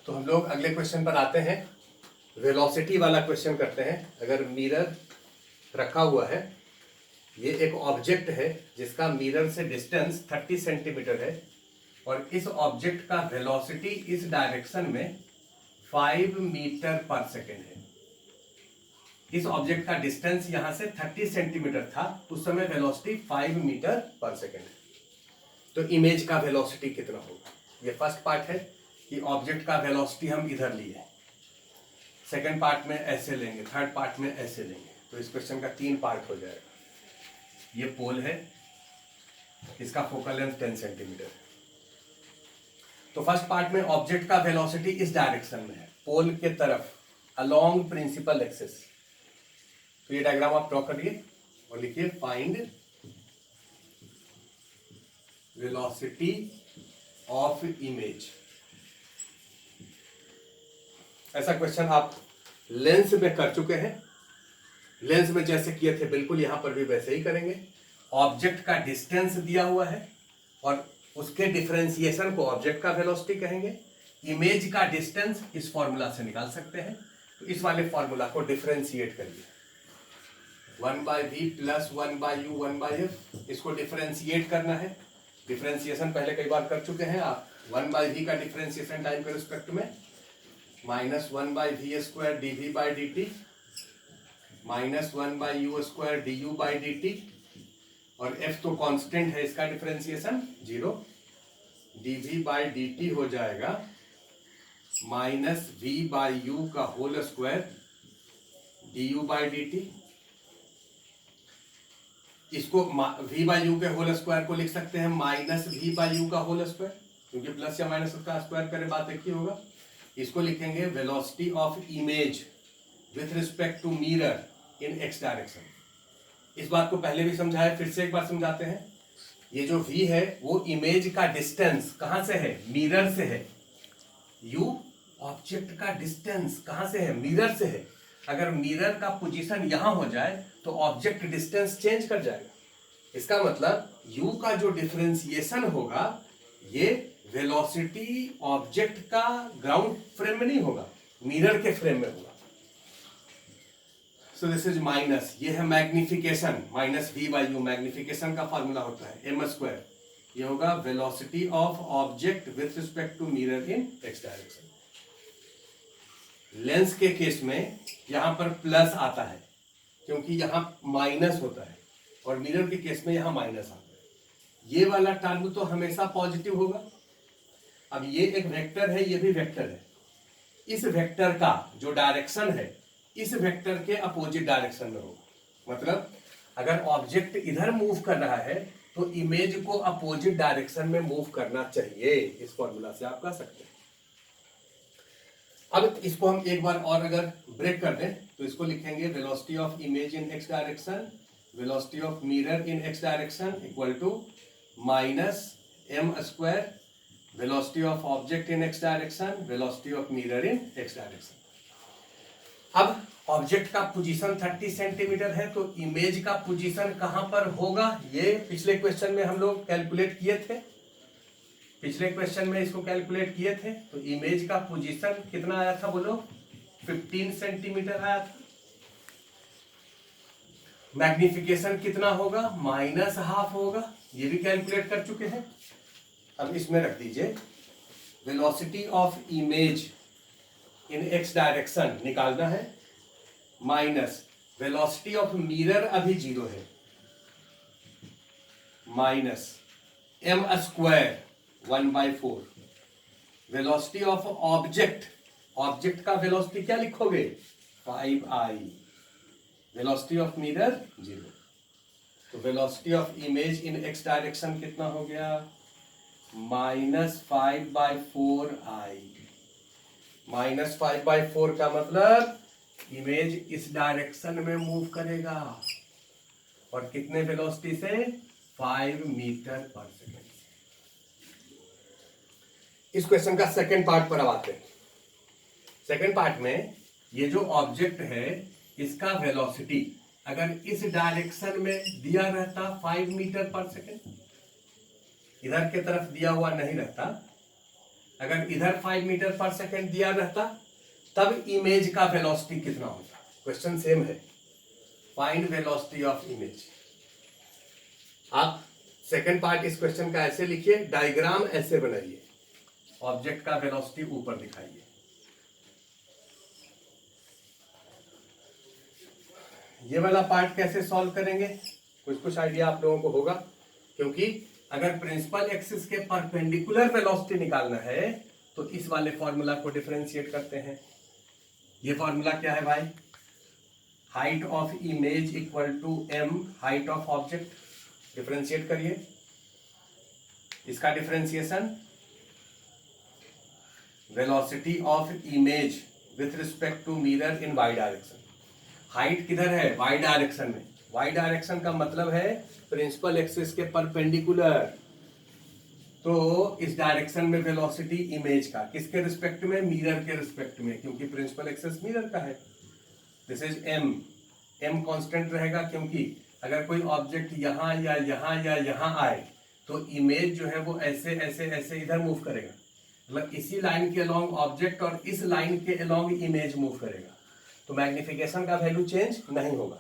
तो हम लोग अगले क्वेश्चन पर आते हैं। वेलोसिटी वाला क्वेश्चन करते हैं। अगर मिरर रखा हुआ है, ये एक ऑब्जेक्ट है जिसका मिरर से डिस्टेंस 30 सेंटीमीटर है और इस ऑब्जेक्ट का वेलोसिटी इस डायरेक्शन में 5 मीटर पर सेकेंड है। इस ऑब्जेक्ट का डिस्टेंस यहां से 30 सेंटीमीटर था, उस समय वेलोसिटी 5 मीटर पर सेकेंड है। तो इमेज का वेलोसिटी कितना होगा? ये फर्स्ट पार्ट है कि ऑब्जेक्ट का वेलोसिटी हम इधर लिए, सेकेंड पार्ट में ऐसे लेंगे, थर्ड पार्ट में ऐसे लेंगे। तो इस क्वेश्चन का 3 पार्ट हो जाएगा। ये पोल है, इसका फोकल लेंथ 10 सेंटीमीटर है। तो फर्स्ट पार्ट में ऑब्जेक्ट का वेलोसिटी इस डायरेक्शन में है, पोल के तरफ, अलोंग प्रिंसिपल एक्सिस। तो ये डायग्राम आप ड्रॉ करिए और लिखिए फाइंड वेलोसिटी ऑफ इमेज। ऐसा क्वेश्चन आप लेंस में कर चुके हैं। लेंस में जैसे किए थे बिल्कुल यहां पर भी वैसे ही करेंगे। ऑब्जेक्ट का डिस्टेंस दिया हुआ है और उसके डिफरेंशिएशन को ऑब्जेक्ट का वेलोसिटी कहेंगे। इमेज का डिस्टेंस इस फॉर्मूला से निकाल सकते हैं। तो इस वाले फॉर्मूला को डिफरेंशिएट करिए, 1/v प्लस 1/u 1/f। इसको डिफरेंशिएट करना है। डिफरेंशिएशन पहले कई बार कर चुके हैं आप। 1/v का डिफरेंशिएशन टाइम के रिस्पेक्ट में -1/v square dv by dt -1/u square du by dt और f तो कांस्टेंट है, इसका डिफरेंशिएशन 0। dv बाई dt हो जाएगा -v/u का whole square du by dt। इसको v/u के होल स्क्वायर को लिख सकते हैं -v/u का होल स्क्वायर, क्योंकि प्लस या माइनस का स्क्वायर करें बात एक ही होगा। इसको लिखेंगे velocity of image with respect to mirror in x direction. इस बात को पहले भी समझाया, फिर से एक बार समझाते हैं। ये जो v है वो इमेज का डिस्टेंस कहां से है? मिरर से है। u ऑब्जेक्ट का डिस्टेंस कहां से है? मिरर से है। अगर मिरर का पोजीशन यहां हो जाए तो ऑब्जेक्ट डिस्टेंस चेंज कर जाएगा। इसका मतलब u का जो डिफरेंशिएशन होगा ये वेलोसिटी ऑब्जेक्ट का ग्राउंड फ्रेम में नहीं होगा, मिरर के फ्रेम में होगा। सो दिस इज माइनस, ये है मैग्निफिकेशन, -v/u मैग्निफिकेशन का फार्मूला होता है m स्क्वायर। ये होगा velocity of object with respect to mirror in x direction. Lens के केस में यहां पर प्लस आता है क्योंकि यहां माइनस होता है और मिरर के केस में यहां माइनस आता है। ये वाला टर्म तो हमेशा पॉजिटिव होगा। अब ये एक वेक्टर है, ये भी वेक्टर है। इस वेक्टर का जो डायरेक्शन है इस वेक्टर के अपोजिट डायरेक्शन में होगा। मतलब अगर ऑब्जेक्ट इधर मूव कर रहा है तो इमेज को अपोजिट डायरेक्शन में मूव करना चाहिए। इस फॉर्मूला से आप कह सकते हैं। अब इसको हम एक बार और अगर ब्रेक कर दें तो इसको लिखेंगे velocity of image in x direction, velocity of mirror in x direction equal to -m square velocity of object in x direction, velocity of mirror in x direction. अब ऑब्जेक्ट का पोजीशन 30 सेंटीमीटर है तो image का position कहां पर होगा? ये पिछले क्वेश्चन में हम लोग कैलकुलेट किए थे। पिछले क्वेश्चन में इसको कैलकुलेट किए थे तो इमेज का पोजीशन कितना आया था? बोलो 15 सेंटीमीटर आया था। मैग्निफिकेशन कितना होगा? -½ होगा। ये भी कैलकुलेट कर चुके हैं। अब इसमें रख दीजिए velocity of image in x direction निकालना है, माइनस वेलोसिटी ऑफ मिरर अभी 0 है, minus m square 1/4 velocity of object. Object का वेलोसिटी क्या लिखोगे? 5i। Velocity of mirror 0। तो velocity of image in x direction कितना हो गया? -5/4i। -5/4 का मतलब इमेज इस डायरेक्शन में मूव करेगा और कितने वेलोसिटी से? 5 मीटर पर सेकेंड। इस क्वेश्चन का सेकंड पार्ट पर अब आते हैं। सेकंड पार्ट में ये जो ऑब्जेक्ट है इसका वेलोसिटी अगर इस डायरेक्शन में दिया रहता 5 मीटर पर सेकेंड, इधर के तरफ दिया हुआ नहीं रहता अगर इधर 5 मीटर पर सेकेंड दिया रहता तब इमेज का वेलोसिटी कितना होता। क्वेश्चन सेम है, फाइंड वेलोसिटी ऑफ इमेज। आप सेकंड पार्ट इस क्वेश्चन का ऐसे लिखिए, डायग्राम ऐसे बनाइए, ऑब्जेक्ट का वेलोसिटी ऊपर दिखाइए। ये वाला पार्ट कैसे सॉल्व करेंगे, कुछ आइडिया आप लोगों को होगा, क्योंकि अगर प्रिंसिपल एक्सिस के परपेंडिकुलर वेलोसिटी निकालना है तो इस वाले फॉर्मूला को डिफरेंशिएट करते हैं। ये फॉर्मूला क्या है भाई, height of image equal to m height of object. Differentiate करिए, इसका differentiation velocity of image with respect to mirror in y direction. Height किधर है, y डायरेक्शन में। y डायरेक्शन का मतलब है प्रिंसिपल एक्सिस के परपेंडिकुलर, तो इस डायरेक्शन में वेलोसिटी इमेज का किसके रिस्पेक्ट में, मिरर के रिस्पेक्ट में, क्योंकि प्रिंसिपल एक्सिस मिरर का है। दिस इज m कांस्टेंट रहेगा, क्योंकि अगर कोई ऑब्जेक्ट यहाँ या यहाँ या यहाँ आए तो इमेज जो है वो ऐसे ऐसे ऐसे इधर मूव करेगा, मतलब इसी लाइन के अलोंग ऑब्जेक्ट और इस लाइन के अलोंग इमेज मूव करेगा, तो मैग्निफिकेशन का वैल्यू चेंज नहीं होगा।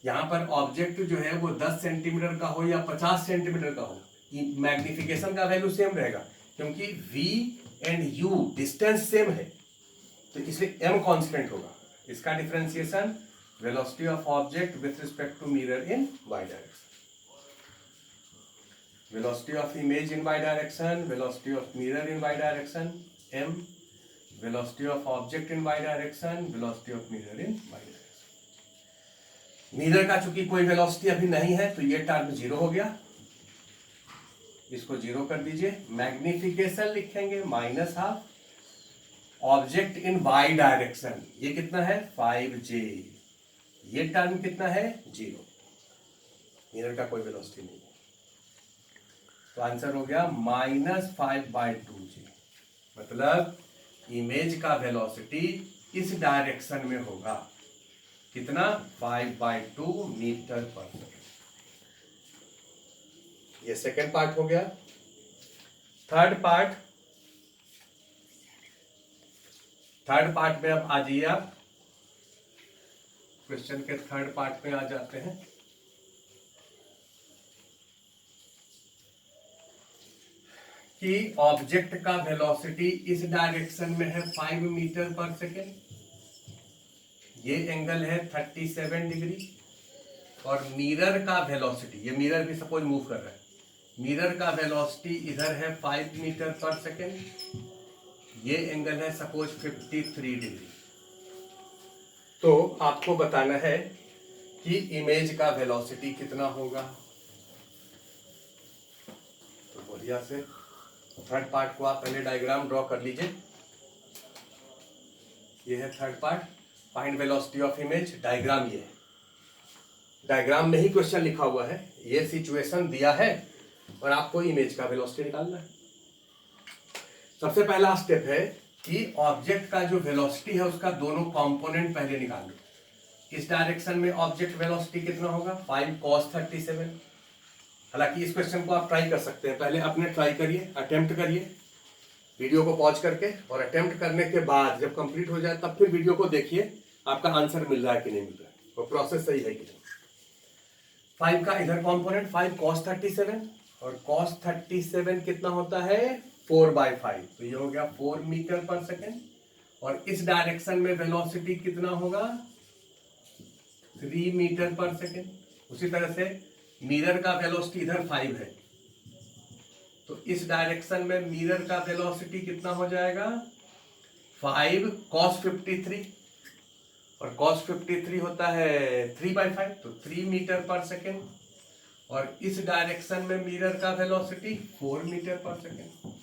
यहाँ पर ऑब्जेक्ट जो है वो 10 सेंटीमीटर का हो या 50 सेंटीमीटर का हो, मैग्निफिकेशन का वैल्यू सेम रहेगा, क्योंकि v and u distance same है, तो इसलिए m कांस्टेंट होगा। इसका differentiation velocity of object with respect to mirror in y direction, velocity of image in y direction, velocity of mirror in y direction m, velocity of object in y direction, velocity of mirror in y direction. Mirror का चूंकि कोई velocity अभी नहीं है तो ये term zero हो गया, इसको जीरो कर दीजिए। मैग्निफिकेशन लिखेंगे -12 ऑब्जेक्ट इन y डायरेक्शन, ये कितना है 5j, ये टर्म कितना है 0, मिरर का कोई वेलोसिटी नहीं है, तो आंसर हो गया -5/2j, मतलब इमेज का वेलोसिटी इस डायरेक्शन में होगा, कितना 5/2 मीटर पर सेकेंड। ये सेकेंड पार्ट हो गया। थर्ड पार्ट में अब आ जाइए आप, क्वेश्चन के थर्ड पार्ट में आ जाते हैं। कि ऑब्जेक्ट का वेलोसिटी इस डायरेक्शन में है 5 मीटर पर सेकेंड, ये एंगल है 37 डिग्री, और मिरर का वेलोसिटी, ये मिरर भी सपोज मूव कर रहा है, मिरर का वेलोसिटी इधर है 5 मीटर पर सेकेंड, ये एंगल है सपोज 53 डिग्री। तो आपको बताना है कि इमेज का वेलोसिटी कितना होगा। तो बढ़िया से थर्ड पार्ट को आप पहले डायग्राम ड्रॉ कर लीजिए। ये है third part, find velocity of image. Diagram ये है, डायग्राम में ही क्वेश्चन लिखा हुआ है, ये सिचुएशन दिया है और आपको इमेज का वेलोसिटी निकालना है। सबसे पहला स्टेप है कि ऑब्जेक्ट का जो वेलोसिटी है उसका दोनों कंपोनेंट पहले निकाल लो। इस डायरेक्शन में ऑब्जेक्ट वेलोसिटी कितना होगा 5 cos 37। हालांकि इस क्वेश्चन को आप ट्राई कर सकते हैं, पहले अपने ट्राई करिए, अटेम्प्ट करिए, वीडियो को पॉज करके, और अटेम्प्ट करने के बाद जब कंप्लीट हो जाए तब फिर वीडियो को देखिए आपका आंसर मिल रहा है कि नहीं मिल रहा है, वो प्रोसेस सही है कि नहीं। 5 का इधर कंपोनेंट 5 cos 37, और cos 37 कितना होता है 4/5, तो ये हो गया 4 मीटर पर सेकेंड, और इस डायरेक्शन में वेलोसिटी कितना होगा 3 मीटर पर सेकेंड। उसी तरह से मिरर का वेलोसिटी इधर 5 है, तो इस डायरेक्शन में मिरर का वेलोसिटी कितना हो जाएगा 5 cos 53, और cos 53 होता है 3/5, तो 3 मीटर पर सेकेंड, और इस डायरेक्शन में मिरर का वेलोसिटी 4 मीटर पर सेकेंड।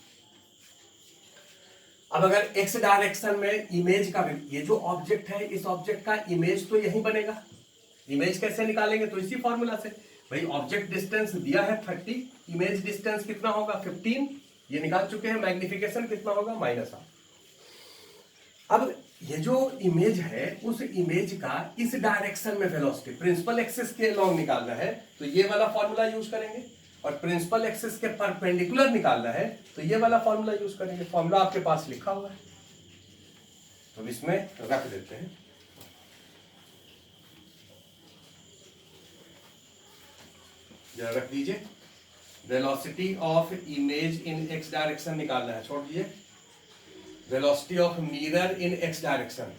अब अगर x डायरेक्शन में इमेज का, ये जो ऑब्जेक्ट है इस ऑब्जेक्ट का इमेज तो यही बनेगा। इमेज कैसे निकालेंगे, तो इसी फॉर्मूला से, भाई ऑब्जेक्ट डिस्टेंस दिया है 30, इमेज डिस्टेंस कितना होगा 15, ये निकाल चुके हैं। मैग्निफिकेशन कितना होगा -8। अब ये जो इमेज है उस इमेज का इस डायरेक्शन में वेलोसिटी प्रिंसिपल एक्सिस के अलोंग निकालना है, तो ये वाला फॉर्मूला यूज करेंगे। और प्रिंसिपल एक्सिस के परपेंडिकुलर निकालना है तो ये वाला फॉर्मूला यूज करेंगे। फॉर्मूला आपके पास लिखा हुआ है तो इसमें रख देते हैं। जरा रख दीजिए। Velocity of image in x direction निकालना है, छोड़ दीजिए। Velocity of mirror in x direction,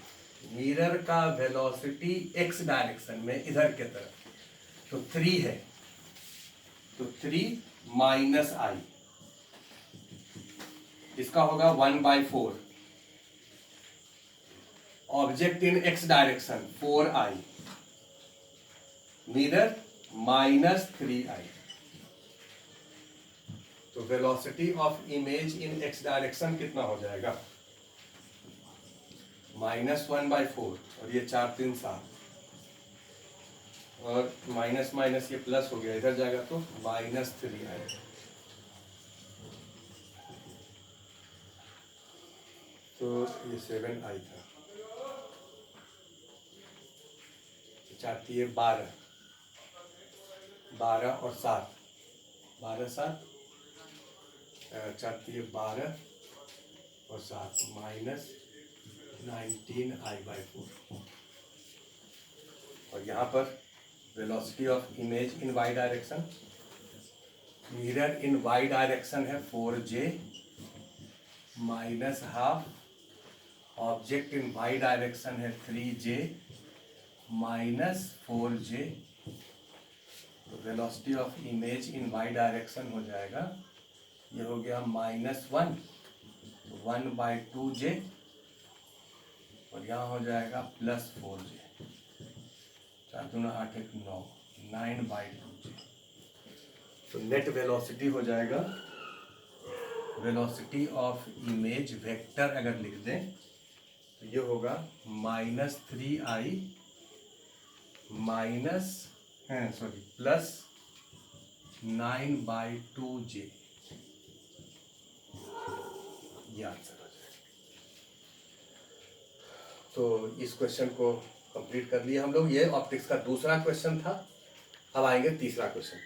mirror का वेलोसिटी एक्स डायरेक्शन में इधर के तरफ तो 3 है, तो 3 माइनस आई, इसका होगा 1/4। Object in x direction 4i, mirror minus 3i। तो velocity of image in x direction कितना हो जाएगा? -1/4 और ये 4 3 7 और माइनस माइनस ये प्लस हो गया, इधर जाएगा तो -3 आएगा। तो ये 7i था, 4 3 12, 12 और 7, 12 7 4 3 12 और 7 -19i/4। और यहाँ पर velocity of image in Y direction, mirror in Y direction है 4j -12, object in Y direction है 3j -4j। तो velocity of image in Y direction हो जाएगा, ये हो गया -1, 1/2j और यहाँ हो जाएगा +4j, 4 दूना 8 1 9, 9/2j। तो नेट वेलोसिटी हो जाएगा, वेलोसिटी ऑफ इमेज वेक्टर अगर लिख दें तो ये होगा -3i +9/2j, ये आंसर हो जाएगा। तो इस क्वेश्चन को कंप्लीट कर लिया हम लोग। ये ऑप्टिक्स का दूसरा क्वेश्चन था। अब आएंगे तीसरा क्वेश्चन।